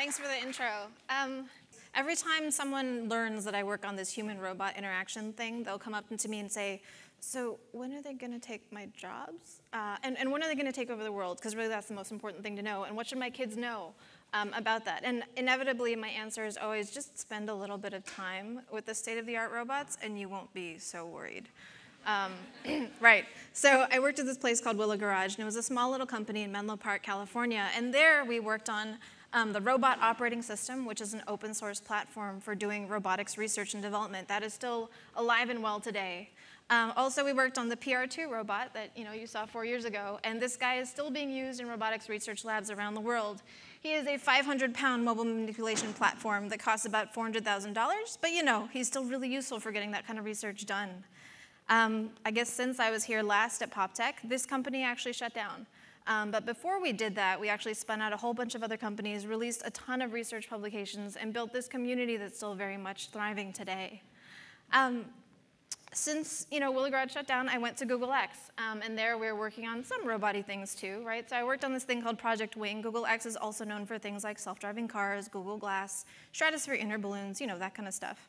Thanks for the intro. Every time someone learns that I work on this human-robot interaction thing, they'll come up to me and say, so when are they going to take my jobs? And when are they going to take over the world? Because really that's the most important thing to know. And what should my kids know about that? And inevitably, my answer is always just spend a little bit of time with the state-of-the-art robots, and you won't be so worried. Right. So I worked at this place called Willow Garage, and it was a small little company in Menlo Park, California. And there we worked on the robot operating system, which is an open source platform for doing robotics research and development. That is still alive and well today. Also, we worked on the PR2 robot that you saw 4 years ago, and this guy is still being used in robotics research labs around the world. He is a 500-pound mobile manipulation platform that costs about $400,000, but he's still really useful for getting that kind of research done. I guess since I was here last at PopTech, this company actually shut down. But before we did that, we actually spun out a whole bunch of other companies, released a ton of research publications, and built this community that's still very much thriving today. Since Willow Garage shut down, I went to Google X, and there we were working on some robot-y things too, right? So I worked on this thing called Project Wing. Google X is also known for things like self-driving cars, Google Glass, stratosphere inner balloons, that kind of stuff.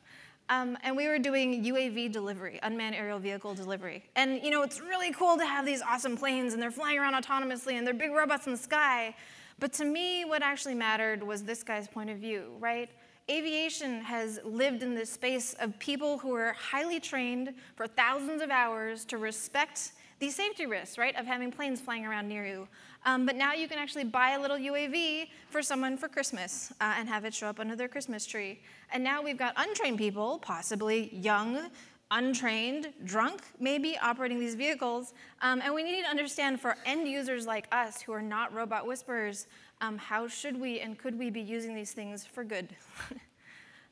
And we were doing UAV delivery, unmanned aerial vehicle delivery. And it's really cool to have these awesome planes, and they're flying around autonomously, and they're big robots in the sky. But to me, what actually mattered was this guy's point of view, right? Aviation has lived in this space of people who are highly trained for thousands of hours to respect these safety risks, right, of having planes flying around near you. But now you can actually buy a little UAV for someone for Christmas and have it show up under their Christmas tree. And now we've got untrained people, possibly young, untrained, drunk, maybe, operating these vehicles. And we need to understand for end users like us who are not robot whisperers, how should we and could we be using these things for good?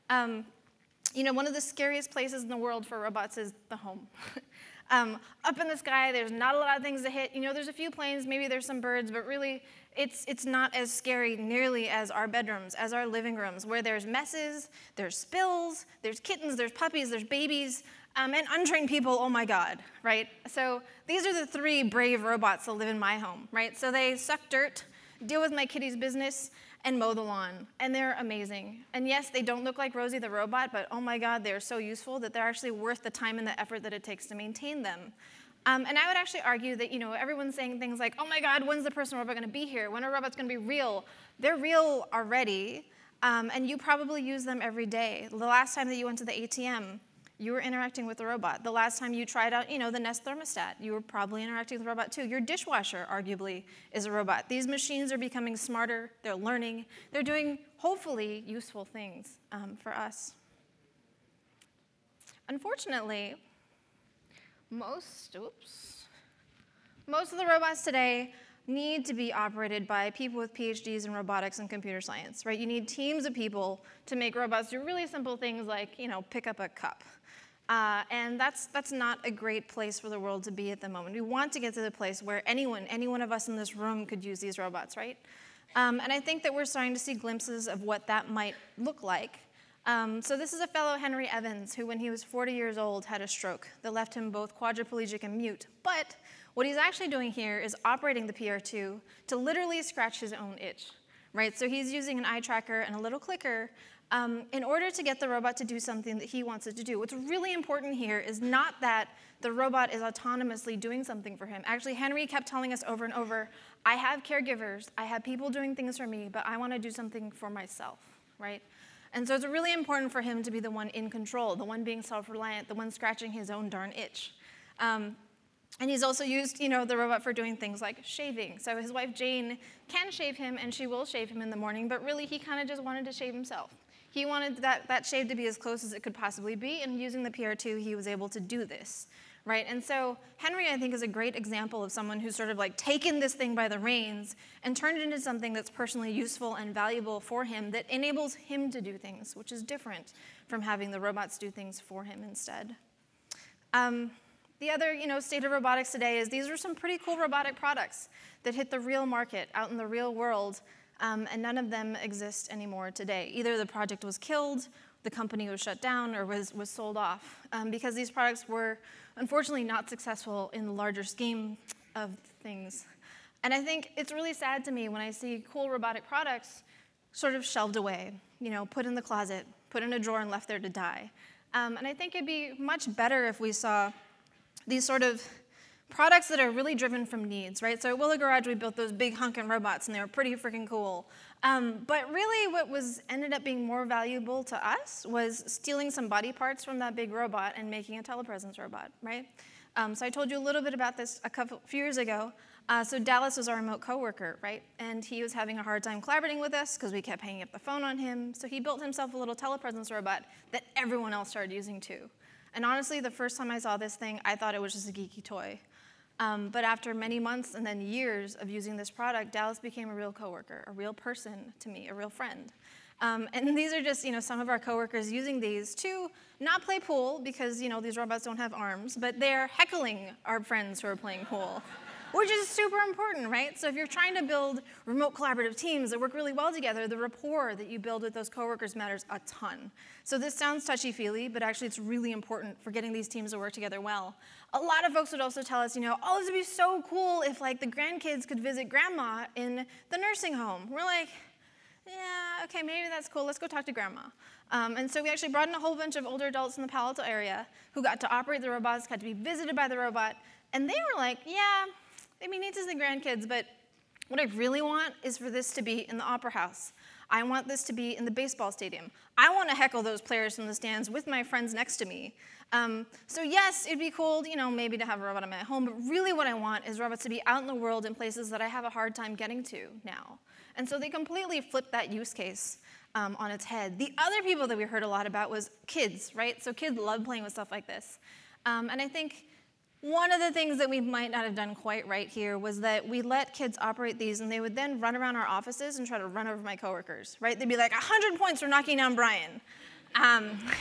One of the scariest places in the world for robots is the home. Up in the sky, there's not a lot of things to hit. There's a few planes, maybe there's some birds, but really, it's not as scary nearly as our bedrooms, as our living rooms, where there's messes, there's spills, there's kittens, there's puppies, there's babies, and untrained people, oh my God, right? So these are the three brave robots that live in my home, right? So they suck dirt, deal with my kitty's business, and mow the lawn, and they're amazing. And yes, they don't look like Rosie the robot, but oh my God, they're so useful that they're actually worth the time and the effort that it takes to maintain them. And I would actually argue that everyone's saying things like, oh my God, when's the personal robot going to be here? When are robots going to be real? They're real already, and you probably use them every day. The last time that you went to the ATM, you were interacting with the robot. The last time you tried out, the Nest thermostat, you were probably interacting with the robot too. Your dishwasher, arguably, is a robot. These machines are becoming smarter. They're learning. They're doing, hopefully, useful things for us. Unfortunately, most of the robots today need to be operated by people with PhDs in robotics and computer science, right? You need teams of people to make robots do really simple things like, pick up a cup. And that's not a great place for the world to be at the moment. We want to get to the place where any one of us in this room could use these robots, right? And I think that we're starting to see glimpses of what that might look like. So this is a fellow, Henry Evans, who when he was 40 years old had a stroke that left him both quadriplegic and mute. But what he's actually doing here is operating the PR2 to literally scratch his own itch, right? So he's using an eye tracker and a little clicker in order to get the robot to do something that he wants it to do. What's really important here is not that the robot is autonomously doing something for him. Actually, Henry kept telling us over and over, I have caregivers, I have people doing things for me, but I want to do something for myself, right? And so it's really important for him to be the one in control, the one being self-reliant, the one scratching his own darn itch. And he's also used, the robot for doing things like shaving. So his wife, Jane, can shave him, and she will shave him in the morning, but really he kind of just wanted to shave himself. He wanted that shave to be as close as it could possibly be, and using the PR2, he was able to do this, right? And so Henry, I think, is a great example of someone who's sort of like taken this thing by the reins and turned it into something that's personally useful and valuable for him that enables him to do things, which is different from having the robots do things for him instead. The other state of robotics today is these are some pretty cool robotic products that hit the real market out in the real world, and none of them exist anymore today. Either the project was killed, the company was shut down, or was sold off, because these products were unfortunately not successful in the larger scheme of things. And I think it's really sad to me when I see cool robotic products sort of shelved away, put in the closet, put in a drawer and left there to die. And I think it'd be much better if we saw these sort of products that are really driven from needs, right? So at Willow Garage, we built those big hunkin' robots, and they were pretty freaking cool. But really what ended up being more valuable to us was stealing some body parts from that big robot and making a telepresence robot, right? So I told you a little bit about this a few years ago. So Dallas was our remote coworker, right? And he was having a hard time collaborating with us because we kept hanging up the phone on him. So he built himself a little telepresence robot that everyone else started using too. And honestly, the first time I saw this thing, I thought it was just a geeky toy. But after many months and then years of using this product, Dallas became a real coworker, a real person to me, a real friend. And these are just some of our coworkers using these to not play pool because these robots don't have arms, but they're heckling our friends who are playing pool, which is super important, right? So if you're trying to build remote collaborative teams that work really well together, the rapport that you build with those coworkers matters a ton. So this sounds touchy-feely, but actually it's really important for getting these teams to work together well. A lot of folks would also tell us, oh, this would be so cool if the grandkids could visit grandma in the nursing home. We're like, yeah, okay, maybe that's cool. Let's go talk to grandma. And so we actually brought in a whole bunch of older adults in the Palo Alto area who got to operate the robots, got to be visited by the robot, and they were like, yeah, they mean nieces and grandkids, but what I really want is for this to be in the Opera House. I want this to be in the baseball stadium. I want to heckle those players from the stands with my friends next to me. So yes, it'd be cool, maybe to have a robot in my home, but really what I want is robots to be out in the world in places that I have a hard time getting to now. And so they completely flipped that use case on its head. The other people that we heard a lot about was kids, right? So kids love playing with stuff like this. And I think one of the things that we might not have done quite right here was that we let kids operate these, and they would then run around our offices and try to run over my coworkers, right? They'd be like, 100 points for knocking down Brian.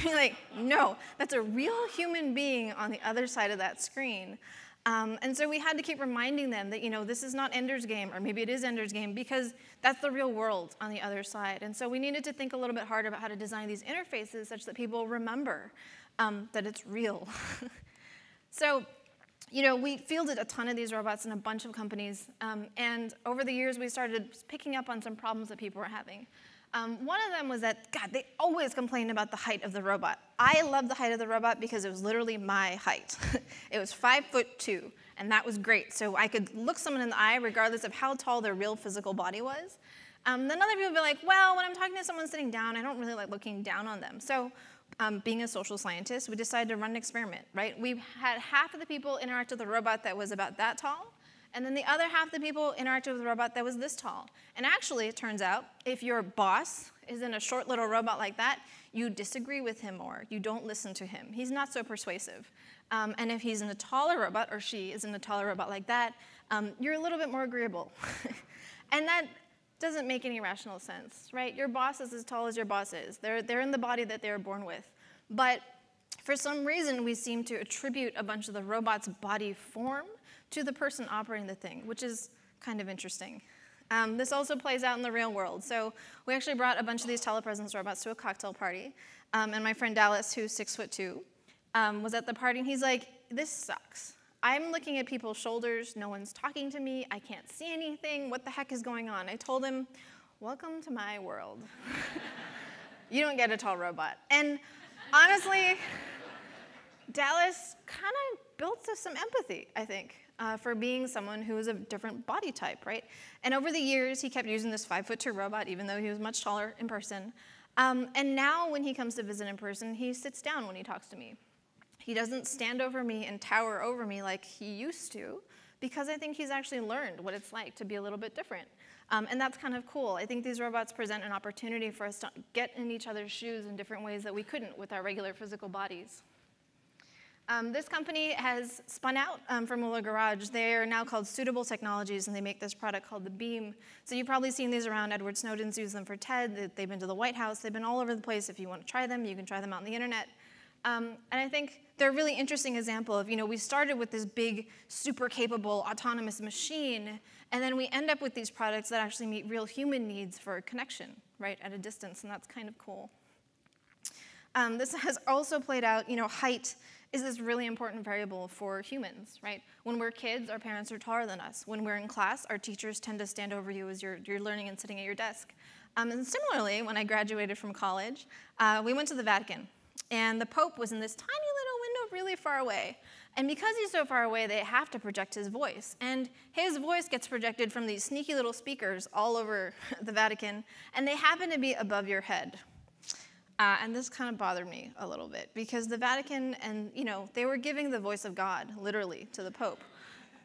Like, no, that's a real human being on the other side of that screen. And so we had to keep reminding them that, this is not Ender's Game, or maybe it is Ender's Game, because that's the real world on the other side. And so we needed to think a little bit harder about how to design these interfaces such that people remember that it's real. So, we fielded a ton of these robots in a bunch of companies, and over the years we started picking up on some problems that people were having. One of them was that, God, they always complained about the height of the robot. I loved the height of the robot because it was literally my height. It was 5'2", and that was great. So I could look someone in the eye regardless of how tall their real physical body was. Then other people would be like, well, when I'm talking to someone sitting down, I don't really like looking down on them. So being a social scientist, we decided to run an experiment, right? We had half of the people interact with a robot that was about that tall, and then the other half of the people interacted with a robot that was this tall. And actually, it turns out, if your boss is in a short little robot like that, you disagree with him more. You don't listen to him. He's not so persuasive. And if he's in a taller robot, or she is in a taller robot like that, you're a little bit more agreeable. And that doesn't make any rational sense, right? Your boss is as tall as your boss is. They're in the body that they were born with. But for some reason, we seem to attribute a bunch of the robot's body form to the person operating the thing, which is kind of interesting. This also plays out in the real world. So we actually brought a bunch of these telepresence robots to a cocktail party. And my friend Dallas, who's 6'2", was at the party, and he's like, this sucks. I'm looking at people's shoulders. No one's talking to me. I can't see anything. What the heck is going on? I told him, welcome to my world. You don't get a tall robot. And honestly, Dallas kind of built us some empathy, I think, for being someone who was a different body type, right? And over the years, he kept using this 5'2" robot, even though he was much taller in person. And now when he comes to visit in person, he sits down when he talks to me. He doesn't stand over me and tower over me like he used to, because I think he's actually learned what it's like to be a little bit different. And that's kind of cool. I think these robots present an opportunity for us to get in each other's shoes in different ways that we couldn't with our regular physical bodies. This company has spun out from Willow Garage. They are now called Suitable Technologies, and they make this product called the Beam. So you've probably seen these around. Edward Snowden's used them for TED. They've been to the White House. They've been all over the place. If you want to try them, you can try them out on the internet. And I think they're a really interesting example of, we started with this big, super capable, autonomous machine, and then we end up with these products that actually meet real human needs for connection, right, at a distance, and that's kind of cool. This has also played out, height is this really important variable for humans, right? When we're kids, our parents are taller than us. When we're in class, our teachers tend to stand over you as you're learning and sitting at your desk. And similarly, when I graduated from college, we went to the Vatican. And the Pope was in this tiny little window really far away. And because he's so far away, they have to project his voice. And his voice gets projected from these sneaky little speakers all over the Vatican, and they happen to be above your head. And this kind of bothered me a little bit, because the Vatican, and they were giving the voice of God, literally, to the Pope.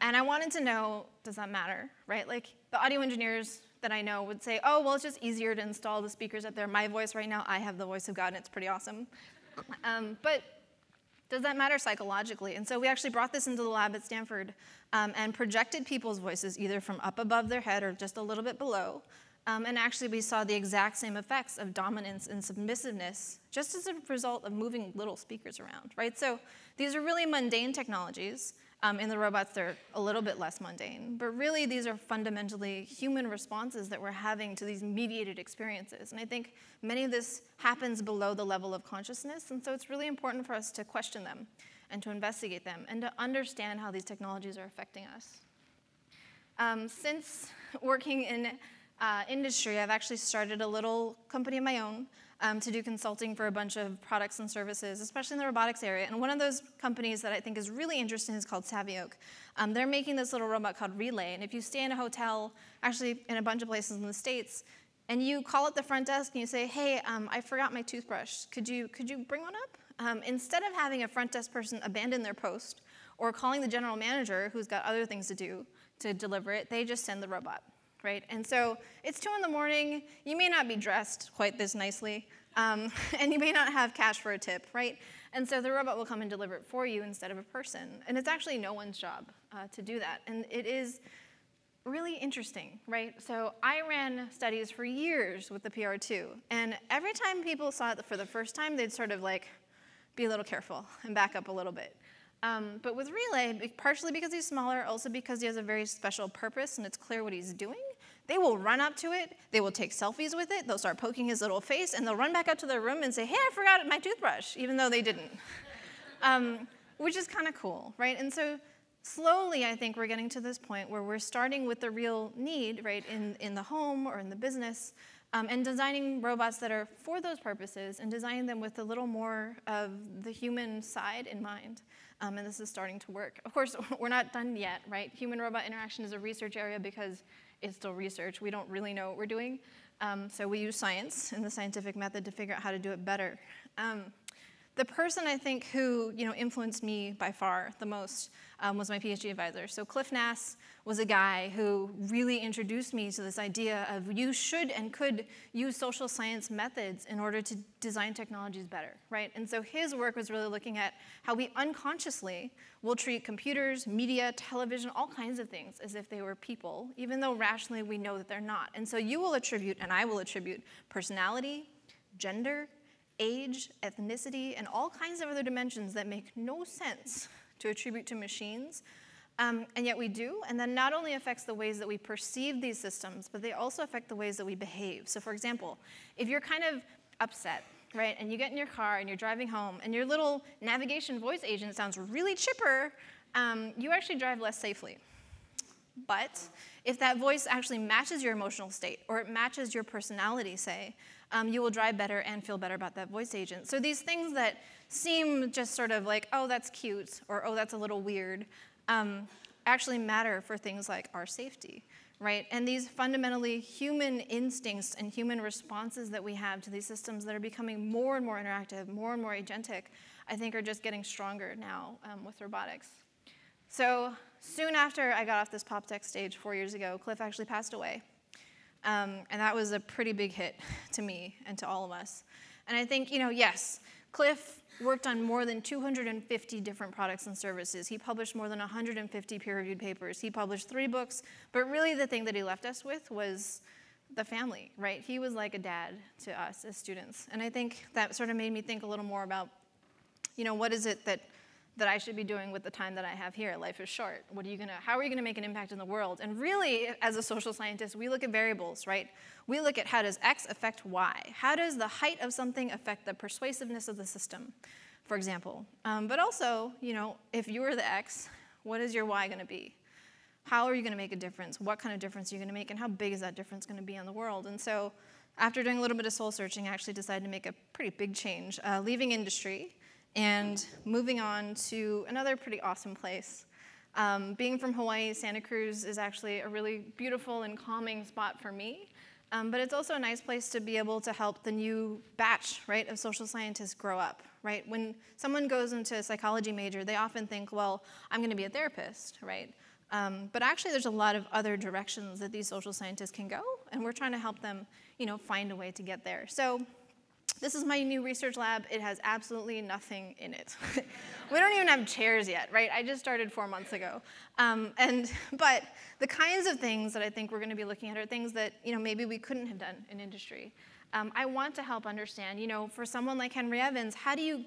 And I wanted to know, does that matter, right? Like, the audio engineers that I know would say, oh, well, it's just easier to install the speakers up there. My voice right now, I have the voice of God, and it's pretty awesome. But does that matter psychologically? And so we actually brought this into the lab at Stanford and projected people's voices either from up above their head or just a little bit below. And actually we saw the exact same effects of dominance and submissiveness just as a result of moving little speakers around, right? So these are really mundane technologies. In the robots, they're a little bit less mundane. But really, these are fundamentally human responses that we're having to these mediated experiences. And I think many of this happens below the level of consciousness. And so it's really important for us to question them and to investigate them and to understand how these technologies are affecting us. Since working in industry, I've actually started a little company of my own to do consulting for a bunch of products and services, especially in the robotics area. And one of those companies that I think is really interesting is called Savvy Oak. They're making this little robot called Relay. And if you stay in a hotel, actually in a bunch of places in the States, and you call at the front desk and you say, hey, I forgot my toothbrush. Could you bring one up? Instead of having a front desk person abandon their post or calling the general manager, who's got other things to do to deliver it, they just send the robot. Right? And so it's 2 in the morning, you may not be dressed quite this nicely, and you may not have cash for a tip, right? And so the robot will come and deliver it for you instead of a person. And it's actually no one's job to do that. And it is really interesting, right? So I ran studies for years with the PR2, and every time people saw it for the first time, they'd sort of like be a little careful and back up a little bit. But with Relay, partially because he's smaller, also because he has a very special purpose and it's clear what he's doing, they will run up to it, they will take selfies with it, they'll start poking his little face, and they'll run back up to their room and say, hey, I forgot my toothbrush, even though they didn't. Which is kind of cool, right? And so slowly, I think we're getting to this point where we're starting with the real need, right, in the home or in the business, and designing robots that are for those purposes and designing them with a little more of the human side in mind. And this is starting to work. Of course, we're not done yet, right? Human-robot interaction is a research area because it's still research. We don't really know what we're doing. So we use science and the scientific method to figure out how to do it better. The person I think who influenced me by far the most was my PhD advisor. So Cliff Nass was a guy who really introduced me to this idea of you should and could use social science methods in order to design technologies better, right? And so his work was really looking at how we unconsciously will treat computers, media, television, all kinds of things as if they were people, even though rationally we know that they're not. And so you will attribute, and I will attribute, personality, gender, age, ethnicity, and all kinds of other dimensions that make no sense to attribute to machines, and yet we do, and that not only affects the ways that we perceive these systems, but they also affect the ways that we behave. So for example, if you're kind of upset, right, and you get in your car and you're driving home, and your little navigation voice agent sounds really chipper, you actually drive less safely. But if that voice actually matches your emotional state, or it matches your personality, say, you will drive better and feel better about that voice agent. So these things that seem just sort of like, oh, that's cute, or oh, that's a little weird, actually matter for things like our safety, right? And these fundamentally human instincts and human responses that we have to these systems that are becoming more and more interactive, more and more agentic, I think are just getting stronger now with robotics. So soon after I got off this PopTech stage 4 years ago, Cliff actually passed away. And that was a pretty big hit to me and to all of us. And I think, yes, Cliff worked on more than 250 different products and services. He published more than 150 peer-reviewed papers. He published 3 books. But really the thing that he left us with was the family, right? He was like a dad to us as students. And I think that sort of made me think a little more about, what is it that I should be doing with the time that I have here? Life is short. How are you gonna make an impact in the world? And really, as a social scientist, we look at variables, right? We look at how does X affect Y? How does the height of something affect the persuasiveness of the system, for example? But also, if you were the X, what is your Y gonna be? How are you gonna make a difference? What kind of difference are you gonna make? And how big is that difference gonna be on the world? And so after doing a little bit of soul searching, I actually decided to make a pretty big change, leaving industry and moving on to another pretty awesome place. Being from Hawaii, Santa Cruz is actually a really beautiful and calming spot for me. But it's also a nice place to be able to help the new batch, right, of social scientists grow up, right? When someone goes into a psychology major, they often think, well, I'm going to be a therapist, right? But actually, there's a lot of other directions that these social scientists can go, and we're trying to help them, find a way to get there. So this is my new research lab. It has absolutely nothing in it. We don't even have chairs yet, right? I just started 4 months ago. But the kinds of things that I think we're going to be looking at are things that maybe we couldn't have done in industry. I want to help understand, for someone like Henry Evans, how do you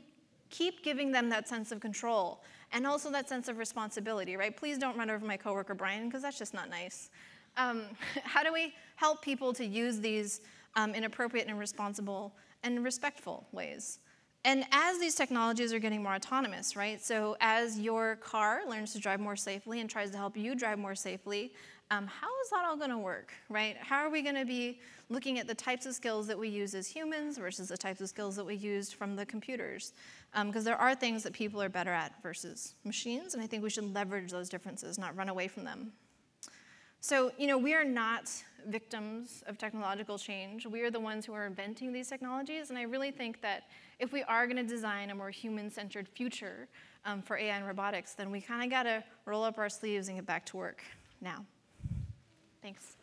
keep giving them that sense of control and also that sense of responsibility, right? Please don't run over my coworker Brian, because that's just not nice. How do we help people to use these in appropriate and responsible and respectful ways? And as these technologies are getting more autonomous, right? So as your car learns to drive more safely and tries to help you drive more safely, how is that all going to work, right? How are we going to be looking at the types of skills that we use as humans versus the types of skills that we used from the computers? Because there are things that people are better at versus machines, and I think we should leverage those differences, not run away from them. So, we are not victims of technological change. We are the ones who are inventing these technologies, and I really think that if we are going to design a more human-centered future for AI and robotics, then we kind of got to roll up our sleeves and get back to work now. Thanks.